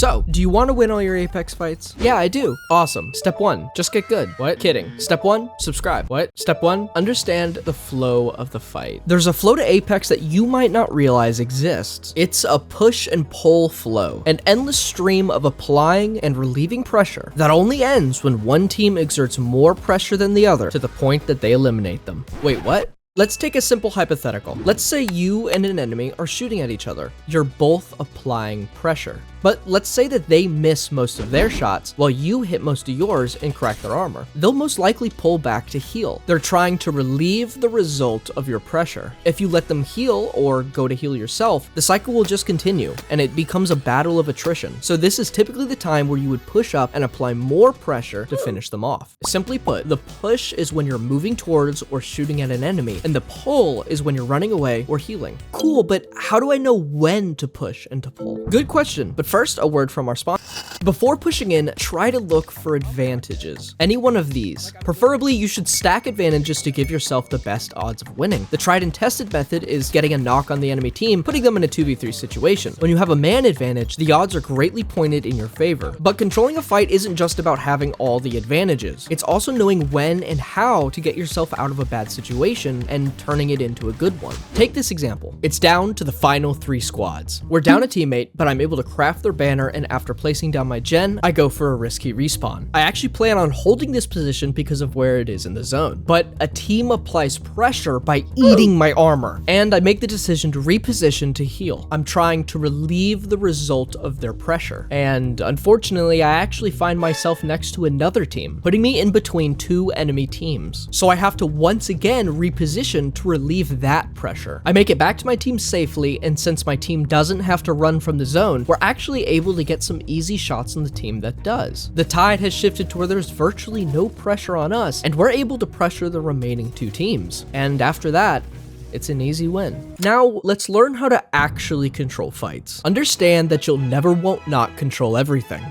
So, do you want to win all your Apex fights? Yeah, I do. Awesome. Step 1, just get good. What? Kidding. Step 1, subscribe. What? Step 1, understand the flow of the fight. There's a flow to Apex that you might not realize exists. It's a push and pull flow, an endless stream of applying and relieving pressure that only ends when one team exerts more pressure than the other to the point that they eliminate them. Wait, what? Let's take a simple hypothetical. Let's say you and an enemy are shooting at each other. You're both applying pressure. But let's say that they miss most of their shots while you hit most of yours and crack their armor. They'll most likely pull back to heal. They're trying to relieve the result of your pressure. If you let them heal or go to heal yourself, the cycle will just continue and it becomes a battle of attrition. So this is typically the time where you would push up and apply more pressure to finish them off. Simply put, the push is when you're moving towards or shooting at an enemy, and the pull is when you're running away or healing. Cool, but how do I know when to push and to pull? Good question, but first, a word from our sponsor. Before pushing in, try to look for advantages. Any one of these. Preferably, you should stack advantages to give yourself the best odds of winning. The tried and tested method is getting a knock on the enemy team, putting them in a 2v3 situation. When you have a man advantage, the odds are greatly pointed in your favor. But controlling a fight isn't just about having all the advantages. It's also knowing when and how to get yourself out of a bad situation and turning it into a good one. Take this example. It's down to the final 3 squads. We're down a teammate, but I'm able to craft their banner, and after placing down my gen, I go for a risky respawn. I actually plan on holding this position because of where it is in the zone, but a team applies pressure by eating my armor, and I make the decision to reposition to heal. I'm trying to relieve the result of their pressure, and unfortunately, I actually find myself next to another team, putting me in between 2 enemy teams. So I have to once again reposition to relieve that pressure. I make it back to my team safely, and since my team doesn't have to run from the zone, we're actually able to get some easy shots on the team that does. The tide has shifted to where there's virtually no pressure on us, and we're able to pressure the remaining 2 teams. And after that, it's an easy win. Now, let's learn how to actually control fights. Understand that you'll never won't not control everything.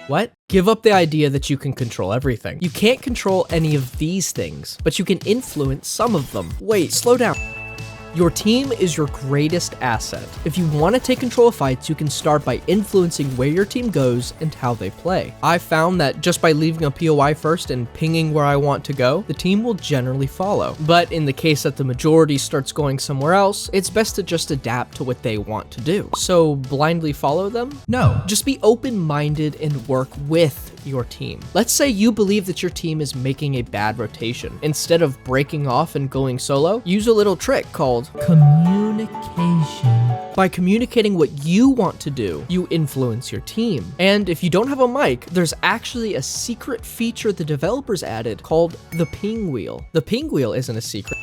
What? Give up the idea that you can control everything. You can't control any of these things, but you can influence some of them. Wait, slow down. Your team is your greatest asset. If you want to take control of fights, you can start by influencing where your team goes and how they play. I found that just by leaving a POI first and pinging where I want to go, the team will generally follow. But in the case that the majority starts going somewhere else, it's best to just adapt to what they want to do. So blindly follow them? No, just be open-minded and work with your team. Let's say you believe that your team is making a bad rotation. Instead of breaking off and going solo, use a little trick called communication. By communicating what you want to do, you influence your team. And if you don't have a mic, there's actually a secret feature the developers added called the ping wheel. The ping wheel isn't a secret.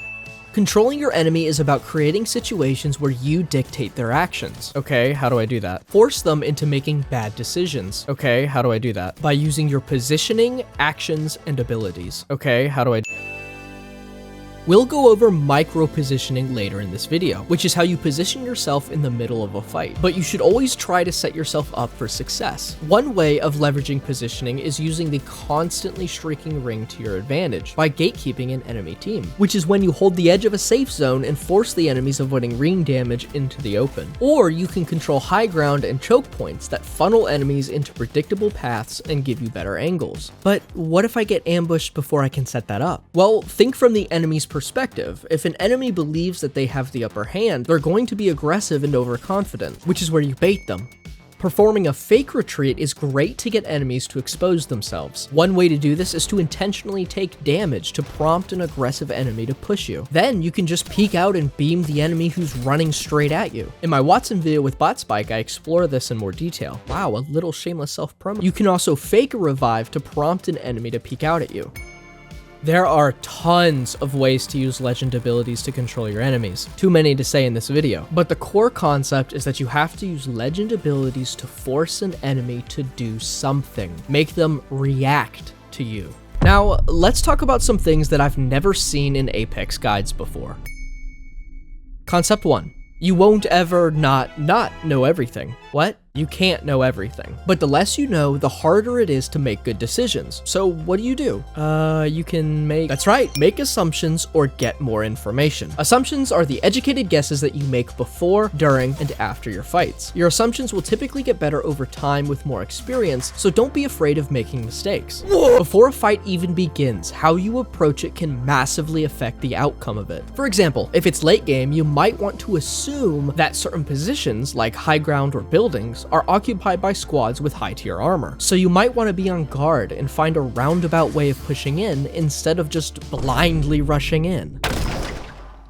Controlling your enemy is about creating situations where you dictate their actions. Okay, how do I do that? Force them into making bad decisions. Okay, how do I do that? By using your positioning, actions, and abilities. Okay, how do I... We'll go over micro-positioning later in this video, which is how you position yourself in the middle of a fight. But you should always try to set yourself up for success. One way of leveraging positioning is using the constantly shrinking ring to your advantage by gatekeeping an enemy team, which is when you hold the edge of a safe zone and force the enemies avoiding ring damage into the open. Or you can control high ground and choke points that funnel enemies into predictable paths and give you better angles. But what if I get ambushed before I can set that up? Well, think from the enemy's perspective. If an enemy believes that they have the upper hand, they're going to be aggressive and overconfident, which is where you bait them. Performing a fake retreat is great to get enemies to expose themselves. One way to do this is to intentionally take damage to prompt an aggressive enemy to push you. Then you can just peek out and beam the enemy who's running straight at you. In my Watson video with Bot Spike, I explore this in more detail. Wow, a little shameless self-promo. You can also fake a revive to prompt an enemy to peek out at you. There are tons of ways to use legend abilities to control your enemies. Too many to say in this video. But the core concept is that you have to use legend abilities to force an enemy to do something. Make them react to you. Now, let's talk about some things that I've never seen in Apex guides before. Concept 1. You won't ever not know everything. What? You can't know everything. But the less you know, the harder it is to make good decisions. So what do? You can that's right, make assumptions or get more information. Assumptions are the educated guesses that you make before, during, and after your fights. Your assumptions will typically get better over time with more experience, so don't be afraid of making mistakes. Before a fight even begins, how you approach it can massively affect the outcome of it. For example, if it's late game, you might want to assume that certain positions, like high ground or buildings, are occupied by squads with high tier armor. So you might want to be on guard and find a roundabout way of pushing in instead of just blindly rushing in.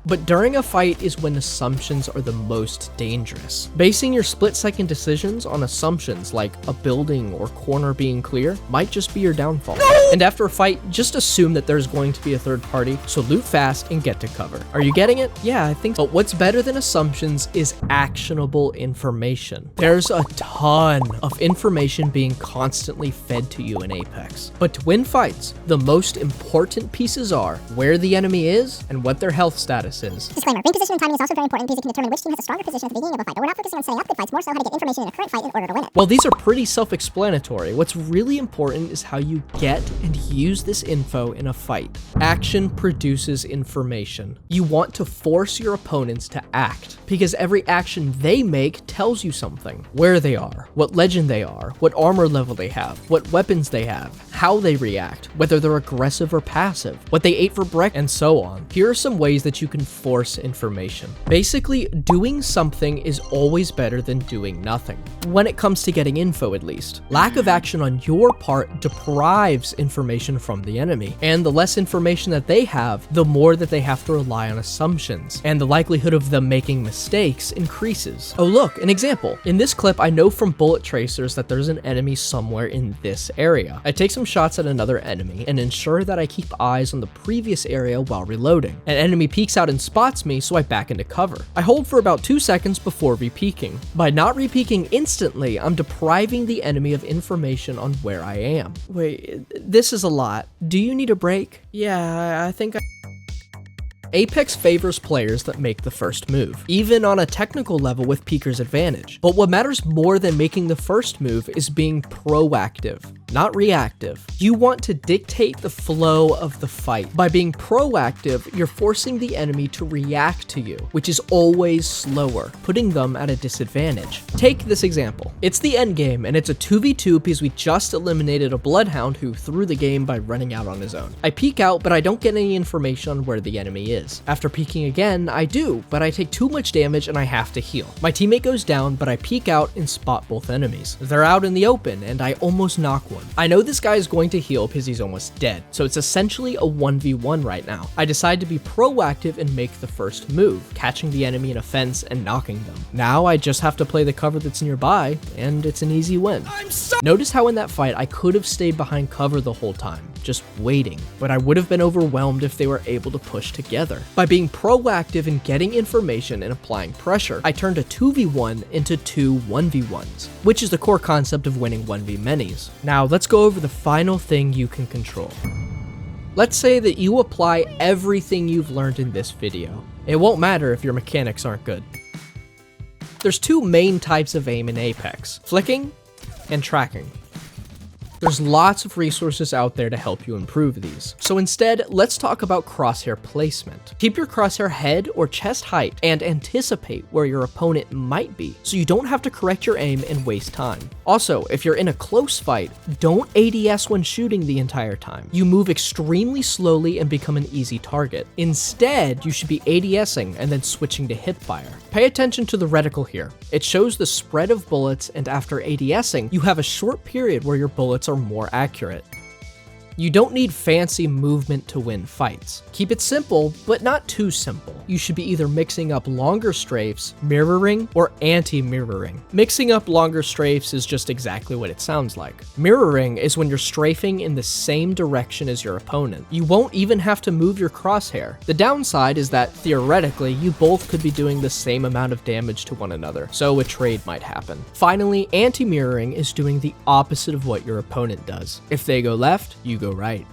But during a fight is when assumptions are the most dangerous. Basing your split-second decisions on assumptions like a building or corner being clear might just be your downfall. No! And after a fight, just assume that there's going to be a third party, so loot fast and get to cover. Are you getting it? Yeah, I think so. But what's better than assumptions is actionable information. There's a ton of information being constantly fed to you in Apex. But to win fights, the most important pieces are where the enemy is and what their health status is. Disclaimer, game position and timing is also very important because it can determine which team has a stronger position at the beginning of a fight, but we're not focusing on setting up good fights, more so how to get information in a current fight in order to win it. Well, these are pretty self-explanatory. What's really important is how you get and use this info in a fight. Action produces information. You want to force your opponents to act, because every action they make tells you something. Where they are, what legend they are, what armor level they have, what weapons they have, how they react, whether they're aggressive or passive, what they ate for breakfast, and so on. Here are some ways that you can force information. Basically, doing something is always better than doing nothing. When it comes to getting info, at least. Lack of action on your part deprives information from the enemy, and the less information that they have, the more that they have to rely on assumptions, and the likelihood of them making mistakes increases. Oh look, an example. In this clip, I know from bullet tracers that there's an enemy somewhere in this area. I take some shots at another enemy and ensure that I keep eyes on the previous area while reloading. An enemy peeks out and spots me, so I back into cover. I hold for about 2 seconds before repeaking. By not repeaking instantly, I'm depriving the enemy of information on where I am. Wait, this is a lot. Do you need a break? Yeah, I think Apex favors players that make the first move, even on a technical level with Peeker's advantage. But what matters more than making the first move is being proactive, not reactive. You want to dictate the flow of the fight. By being proactive, you're forcing the enemy to react to you, which is always slower, putting them at a disadvantage. Take this example. It's the end game, and it's a 2v2 because we just eliminated a Bloodhound who threw the game by running out on his own. I peek out, but I don't get any information on where the enemy is. After peeking again, I do, but I take too much damage and I have to heal. My teammate goes down, but I peek out and spot both enemies. They're out in the open, and I almost knock one. I know this guy is going to heal because he's almost dead, so it's essentially a 1v1 right now. I decide to be proactive and make the first move, catching the enemy in a fence and knocking them. Now I just have to play the cover that's nearby, and it's an easy win. Notice how in that fight I could have stayed behind cover the whole time, just waiting, but I would have been overwhelmed if they were able to push together. By being proactive and getting information and applying pressure, I turned a 2v1 into 2 1v1s, which is the core concept of winning 1v-manys. Now let's go over the final thing you can control. Let's say that you apply everything you've learned in this video. It won't matter if your mechanics aren't good. There's 2 main types of aim in Apex: flicking and tracking. There's lots of resources out there to help you improve these. So instead, let's talk about crosshair placement. Keep your crosshair head or chest height and anticipate where your opponent might be, so you don't have to correct your aim and waste time. Also, if you're in a close fight, don't ADS when shooting the entire time. You move extremely slowly and become an easy target. Instead, you should be ADSing and then switching to hipfire. Pay attention to the reticle here. It shows the spread of bullets, and after ADSing, you have a short period where your bullets are more accurate. You don't need fancy movement to win fights. Keep it simple, but not too simple. You should be either mixing up longer strafes, mirroring, or anti-mirroring. Mixing up longer strafes is just exactly what it sounds like. Mirroring is when you're strafing in the same direction as your opponent. You won't even have to move your crosshair. The downside is that, theoretically, you both could be doing the same amount of damage to one another, so a trade might happen. Finally, anti-mirroring is doing the opposite of what your opponent does. If they go left, you go right.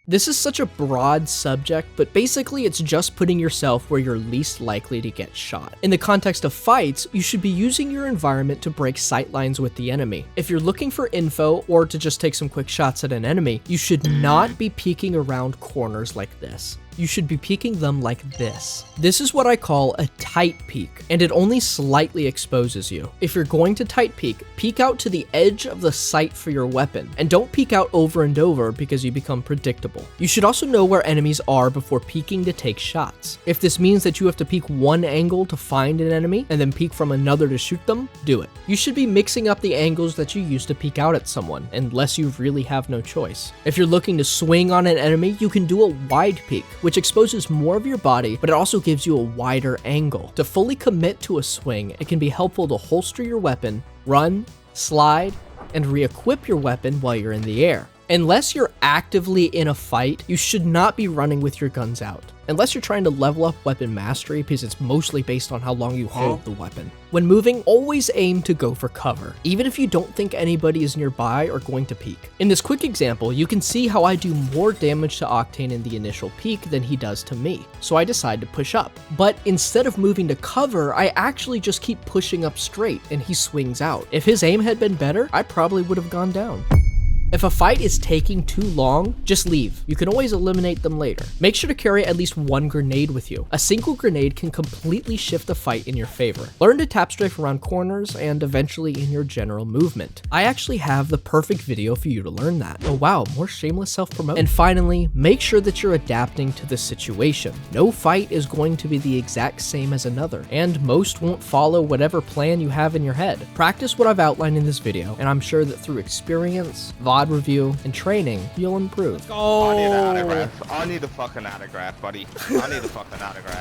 This is such a broad subject, but basically it's just putting yourself where you're least likely to get shot. In the context of fights, you should be using your environment to break sight lines with the enemy. If you're looking for info or to just take some quick shots at an enemy, you should not be peeking around corners like this. You should be peeking them like this. This is what I call a tight peek, and it only slightly exposes you. If you're going to tight peek, peek out to the edge of the sight for your weapon, and don't peek out over and over because you become predictable. You should also know where enemies are before peeking to take shots. If this means that you have to peek one angle to find an enemy, and then peek from another to shoot them, do it. You should be mixing up the angles that you use to peek out at someone, unless you really have no choice. If you're looking to swing on an enemy, you can do a wide peek, which exposes more of your body, but it also gives you a wider angle. To fully commit to a swing, it can be helpful to holster your weapon, run, slide, and re-equip your weapon while you're in the air. Unless you're actively in a fight, you should not be running with your guns out. Unless you're trying to level up weapon mastery, because it's mostly based on how long you hold the weapon. When moving, always aim to go for cover, even if you don't think anybody is nearby or going to peek. In this quick example, you can see how I do more damage to Octane in the initial peek than he does to me, so I decide to push up. But instead of moving to cover, I actually just keep pushing up straight and he swings out. If his aim had been better, I probably would have gone down. If a fight is taking too long, just leave. You can always eliminate them later. Make sure to carry at least one grenade with you. A single grenade can completely shift the fight in your favor. Learn to tap strafe around corners and eventually in your general movement. I actually have the perfect video for you to learn that. Oh wow, more shameless self-promotion. And finally, make sure that you're adapting to the situation. No fight is going to be the exact same as another, and most won't follow whatever plan you have in your head. Practice what I've outlined in this video, and I'm sure that through experience, VOD review, and training, you'll improve. I need an autograph. I need a fucking autograph, buddy. I need a fucking autograph.